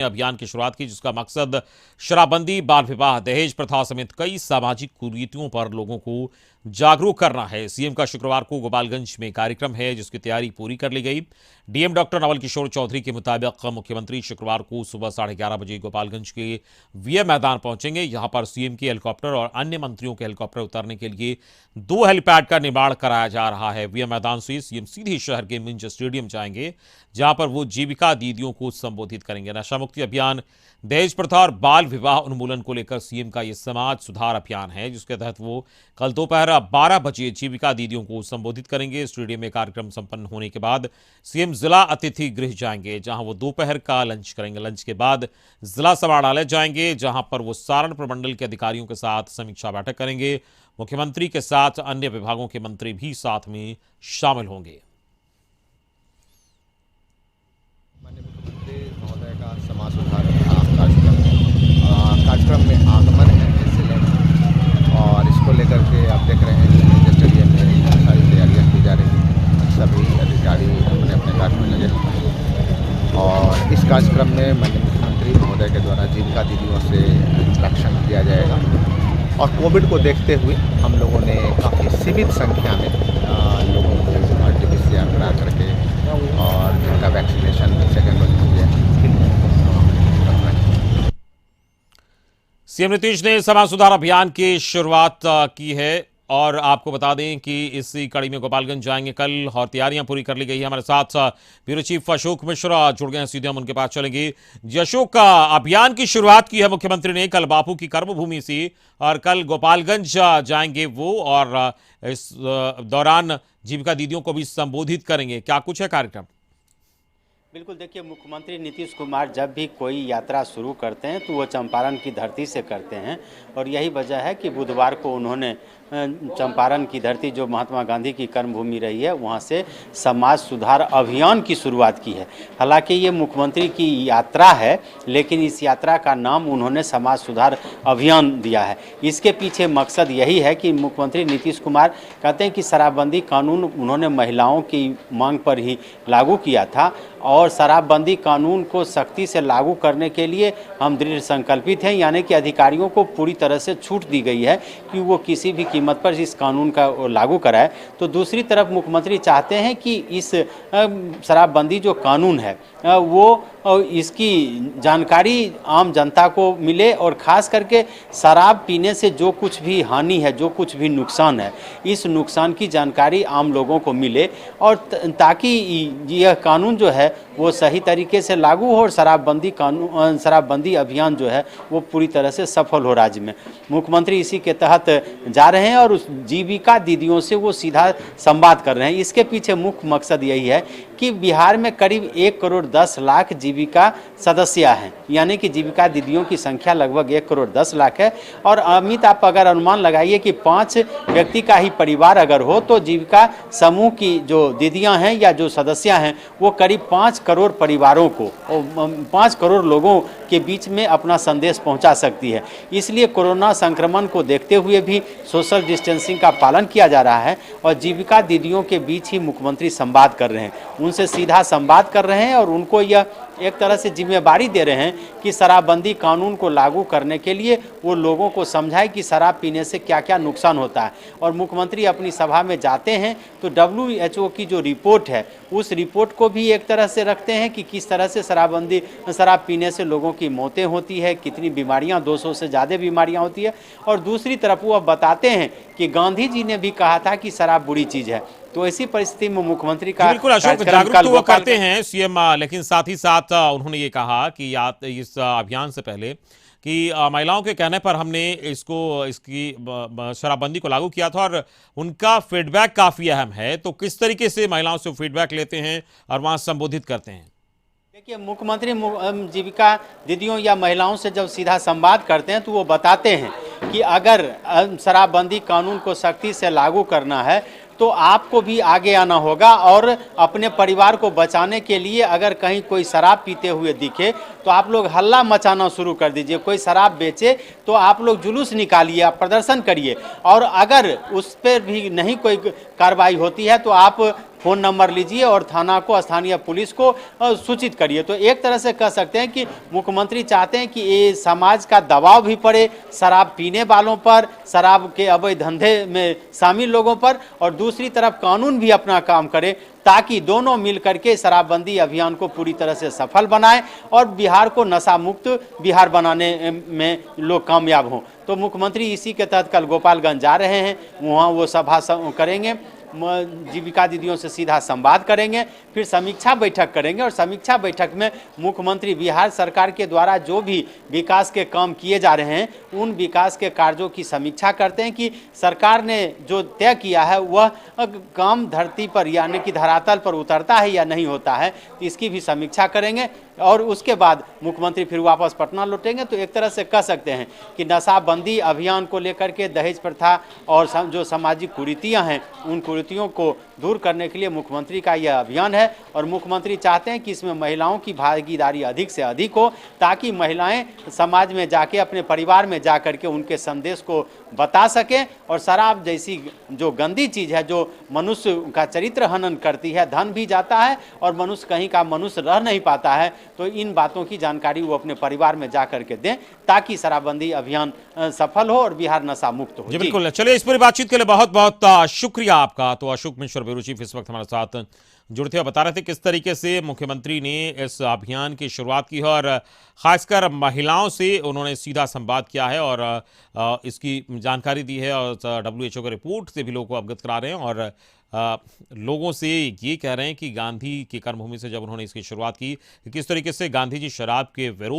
अभियान की शुरुआत की, जिसका मकसद शराबबंदी, बाल विवाह, दहेज प्रथा समेत कई सामाजिक कुरीतियों पर लोगों को जागरूक करना है। सीएम का शुक्रवार को गोपालगंज में कार्यक्रम है, जिसकी तैयारी पूरी कर ली गई। डीएम डॉक्टर नवल किशोर चौधरी के मुताबिक मुख्यमंत्री शुक्रवार को सुबह 11:30 बजे गोपालगंज के वीएम मैदान पहुंचेंगे। यहां पर सीएम के हेलीकॉप्टर और अन्य मंत्रियों के हेलीकॉप्टर उतरने के लिए 2 हेलीपैड का निर्माण कराया जा रहा है। वीएम मैदान से सीएम सीधे शहर के मिंज स्टेडियम जाएंगे, जहां पर वो जीविका दीदियों को संबोधित करेंगे। नशा मुक्ति अभियान, दहेज प्रथा और बाल विवाह उन्मूलन को लेकर सीएम का यह समाज सुधार अभियान है, जिसके तहत वो कल दोपहर 12 बजे जीविका दीदियों को संबोधित करेंगे। स्टेडियम में कार्यक्रम संपन्न होने के बाद सीएम जिला अतिथि गृह जाएंगे, जहां वो दोपहर का लंच करेंगे। लंच के बाद जिला समाहरणालय जाएंगे, जहां पर वो सारण प्रमंडल के अधिकारियों के साथ समीक्षा बैठक करेंगे। मुख्यमंत्री के साथ अन्य विभागों के मंत्री भी साथ में शामिल होंगे। माननीय मुख्यमंत्री महोदय का समाज सुधार कार्यक्रम में आगमन है और इसको लेकर के आप देख रहे हैं कि स्टेडियम में बहुत सारी तैयारियां की जा रही हैं। सभी अधिकारी अपने अपने कार्य में लगे हुए हैं और इस कार्यक्रम में माननीय मुख्यमंत्री महोदय के द्वारा जीविका दीदियों से इंटरेक्शन किया जाएगा और कोविड को देखते हुए हम लोगों ने काफ़ी सीमित संख्या में लोगों को RT-PCR करा करके और जिनका वैक्सीनेशन सेकेंड डोज हो गया सीएम नीतीश ने समाज सुधार अभियान की शुरुआत की है और आपको बता दें कि इसी कड़ी में गोपालगंज जाएंगे कल और तैयारियां पूरी कर ली गई है। हमारे साथ ब्यूरो चीफ अशोक मिश्रा जुड़ गए हैं, सीधे हम उनके पास चलेंगे। जी अशोक, का अभियान की शुरुआत की है मुख्यमंत्री ने कल बापू की कर्मभूमि से और कल गोपालगंज जाएंगे वो और इस दौरान जीविका दीदियों को भी संबोधित करेंगे। क्या कुछ है कार्यक्रम? बिल्कुल, देखिए, मुख्यमंत्री नीतीश कुमार जब भी कोई यात्रा शुरू करते हैं तो वो चंपारण की धरती से करते हैं और यही वजह है कि बुधवार को उन्होंने चंपारण की धरती, जो महात्मा गांधी की कर्मभूमि रही है, वहाँ से समाज सुधार अभियान की शुरुआत की है। हालांकि ये मुख्यमंत्री की यात्रा है, लेकिन इस यात्रा का नाम उन्होंने समाज सुधार अभियान दिया है। इसके पीछे मकसद यही है कि मुख्यमंत्री नीतीश कुमार कहते हैं कि शराबबंदी कानून उन्होंने महिलाओं की मांग पर ही लागू किया था और शराबबंदी कानून को सख्ती से लागू करने के लिए हम दृढ़ संकल्पित हैं, यानी कि अधिकारियों को पूरी तरह से छूट दी गई है कि वो किसी भी कीमत पर इस कानून का लागू कराए। तो दूसरी तरफ मुख्यमंत्री चाहते हैं कि इस शराबबंदी जो कानून है वो इसकी जानकारी आम जनता को मिले और ख़ास करके शराब पीने से जो कुछ भी हानि है, जो कुछ भी नुकसान है, इस नुकसान की जानकारी आम लोगों को मिले और ताकि यह कानून जो है वो सही तरीके से लागू हो और शराबबंदी अभियान जो है वो पूरी तरह से सफल हो राज्य में। मुख्यमंत्री इसी के तहत जा रहे हैं और उस जीविका दीदियों से वो सीधा संवाद कर रहे हैं। इसके पीछे मुख्य मकसद यही है कि बिहार में करीब 1,10,00,000 जीविका सदस्य हैं, यानी कि जीविका दीदियों की संख्या लगभग 1,10,00,000 है और अमित आप अगर अनुमान लगाइए कि 5 व्यक्ति का ही परिवार अगर हो तो जीविका समूह की जो दीदियां हैं या जो सदस्य हैं वो करीब 5 करोड़ परिवारों को, 5 करोड़ लोगों के बीच में अपना संदेश पहुंचा सकती है। इसलिए कोरोना संक्रमण को देखते हुए भी सोशल डिस्टेंसिंग का पालन किया जा रहा है और जीविका दीदियों के बीच ही मुख्यमंत्री संवाद कर रहे हैं, उनसे सीधा संवाद कर रहे हैं और उनको यह एक तरह से जिम्मेदारी दे रहे हैं कि शराबबंदी कानून को लागू करने के लिए वो लोगों को समझाए कि शराब पीने से क्या क्या नुकसान होता है। और मुख्यमंत्री अपनी सभा में जाते हैं तो WHO की जो रिपोर्ट है उस रिपोर्ट को भी एक तरह से रखते हैं कि किस तरह से शराब पीने से लोगों की मौतें होती है, कितनी बीमारियां, 200 से ज़्यादा बीमारियां होती है। और दूसरी तरफ वो बताते हैं कि गांधी जी ने भी कहा था कि शराब बुरी चीज़ है। तो ऐसी परिस्थिति में मुख्यमंत्री का बिल्कुल अशोक, जागरूक तो वो करते हैं सीएम, लेकिन साथ ही साथ उन्होंने ये कहा कि इस अभियान से पहले कि महिलाओं के कहने पर हमने इसकी शराबबंदी को लागू किया था और उनका फीडबैक काफी अहम है। तो किस तरीके से महिलाओं से फीडबैक लेते हैं और वहां संबोधित करते हैं? देखिए, मुख्यमंत्री जीविका दीदियों या महिलाओं से जब सीधा संवाद करते हैं तो वो बताते हैं कि अगर शराबबंदी कानून को सख्ती से लागू करना है तो आपको भी आगे आना होगा और अपने परिवार को बचाने के लिए अगर कहीं कोई शराब पीते हुए दिखे तो आप लोग हल्ला मचाना शुरू कर दीजिए। कोई शराब बेचे तो आप लोग जुलूस निकालिए, आप प्रदर्शन करिए और अगर उस पर भी नहीं कोई कार्रवाई होती है तो आप फ़ोन नंबर लीजिए और थाना को, स्थानीय पुलिस को सूचित करिए। तो एक तरह से कह सकते हैं कि मुख्यमंत्री चाहते हैं कि ये समाज का दबाव भी पड़े शराब पीने वालों पर, शराब के अवैध धंधे में शामिल लोगों पर, और दूसरी तरफ कानून भी अपना काम करे, ताकि दोनों मिल करके शराबबंदी अभियान को पूरी तरह से सफल बनाएं और बिहार को नशा मुक्त बिहार बनाने में लोग कामयाब हों। तो मुख्यमंत्री इसी के तहत कल गोपालगंज जा रहे हैं, वहाँ वो सभा करेंगे, जीविका दीदियों से सीधा संवाद करेंगे, फिर समीक्षा बैठक करेंगे और समीक्षा बैठक में मुख्यमंत्री बिहार सरकार के द्वारा जो भी विकास के काम किए जा रहे हैं उन विकास के कार्यों की समीक्षा करते हैं कि सरकार ने जो तय किया है वह काम धरती पर यानी कि धरातल पर उतरता है या नहीं होता है, तो इसकी भी समीक्षा करेंगे और उसके बाद मुख्यमंत्री फिर वापस पटना लौटेंगे। तो एक तरह से कह सकते हैं कि नशाबंदी अभियान को लेकर के, दहेज प्रथा और जो सामाजिक कुरीतियां हैं उन कुरीतियों को दूर करने के लिए मुख्यमंत्री का यह अभियान है और मुख्यमंत्री चाहते हैं कि इसमें महिलाओं की भागीदारी अधिक से अधिक हो, ताकि महिलाएं समाज में जाके, अपने परिवार में जा करके उनके संदेश को बता सकें और शराब जैसी जो गंदी चीज़ है, जो मनुष्य का चरित्र हनन करती है, धन भी जाता है और मनुष्य कहीं का मनुष्य रह नहीं पाता है, तो इन बातों की जानकारी वो अपने परिवार में जा करके दें, ताकि शराबबंदी अभियान सफल हो और बिहार नशा मुक्त हो। जी बिल्कुल। चलिए, इस पूरी बातचीत के लिए बहुत बहुत शुक्रिया आपका। तो अशोक मिश्र, ब्यूरो चीफ, इस वक्त हमारे साथ जुड़ते हुए बता रहे थे किस तरीके से मुख्यमंत्री ने इस अभियान की शुरुआत की है और खासकर महिलाओं से उन्होंने सीधा संवाद किया है और इसकी जानकारी दी है और WHO के रिपोर्ट से भी लोगों को अवगत करा रहे हैं और लोगों से ये कह रहे हैं कि गांधी की कर्मभूमि से जब उन्होंने इसकी शुरुआत की, किस तरीके से गांधी जी शराब के विरोध